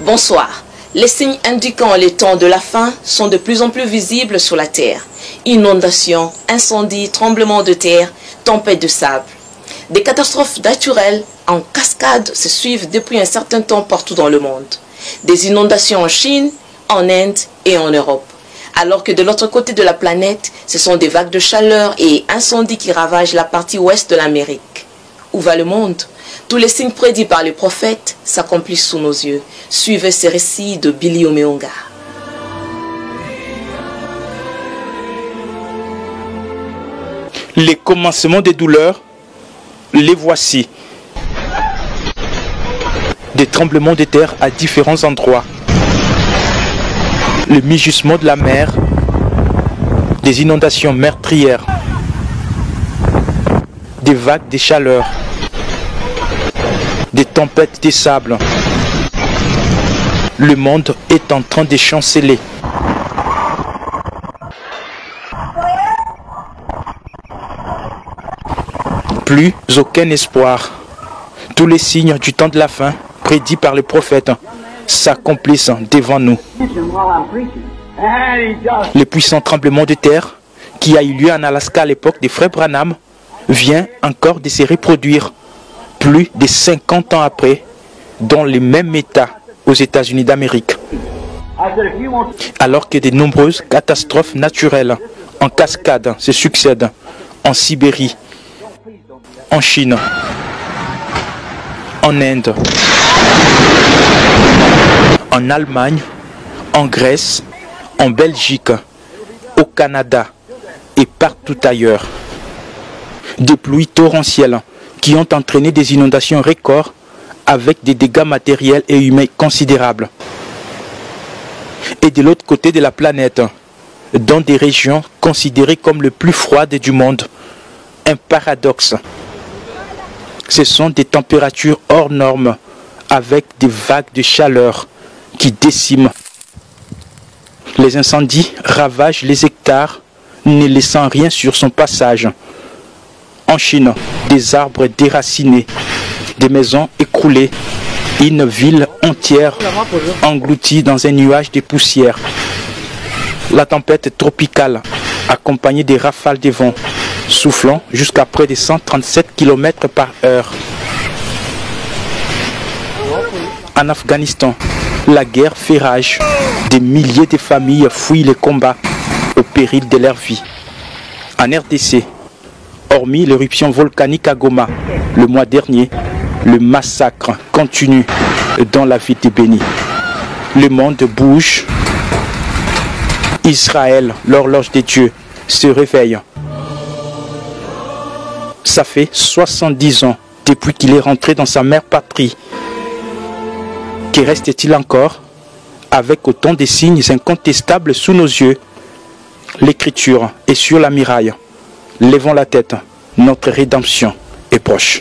Bonsoir. Les signes indiquant les temps de la fin sont de plus en plus visibles sur la terre. Inondations, incendies, tremblements de terre, tempêtes de sable. Des catastrophes naturelles en cascade se suivent depuis un certain temps partout dans le monde. Des inondations en Chine, en Inde et en Europe. Alors que de l'autre côté de la planète, ce sont des vagues de chaleur et incendies qui ravagent la partie ouest de l'Amérique. Où va le monde? Tous les signes prédits par les prophètes s'accomplissent sous nos yeux. Suivez ces récits de Billy Omeonga. Les commencements des douleurs, les voici. Des tremblements de terre à différents endroits. Le mugissement de la mer. Des inondations meurtrières. Des vagues de chaleur. Des tempêtes de sable. Le monde est en train de chanceler. Plus aucun espoir. Tous les signes du temps de la fin, prédits par les prophètes, s'accomplissent devant nous. Le puissant tremblement de terre qui a eu lieu en Alaska à l'époque des frères Branham vient encore de se reproduire plus de 50 ans après dans les mêmes états aux États-Unis d'Amérique. Alors que de nombreuses catastrophes naturelles en cascade se succèdent en Sibérie, en Chine, en Inde, en Allemagne, en Grèce, en Belgique, au Canada et partout ailleurs. Des pluies torrentielles qui ont entraîné des inondations records avec des dégâts matériels et humains considérables. Et de l'autre côté de la planète, dans des régions considérées comme les plus froides du monde, un paradoxe. Ce sont des températures hors normes avec des vagues de chaleur qui déciment. Les incendies ravagent les hectares, ne laissant rien sur son passage. En Chine, des arbres déracinés, des maisons écroulées, une ville entière engloutie dans un nuage de poussière. La tempête tropicale, accompagnée des rafales de vent, soufflant jusqu'à près de 137 km/h. En Afghanistan, la guerre fait rage. Des milliers de familles fuient les combats au péril de leur vie. En RDC, hormis l'éruption volcanique à Goma, le mois dernier, le massacre continue dans la ville de Béni. Le monde bouge. Israël, l'horloge des dieux, se réveille. Ça fait 70 ans depuis qu'il est rentré dans sa mère patrie. Que reste-t-il encore avec autant de signes incontestables sous nos yeux? L'écriture est sur la muraille. Levons la tête, notre rédemption est proche.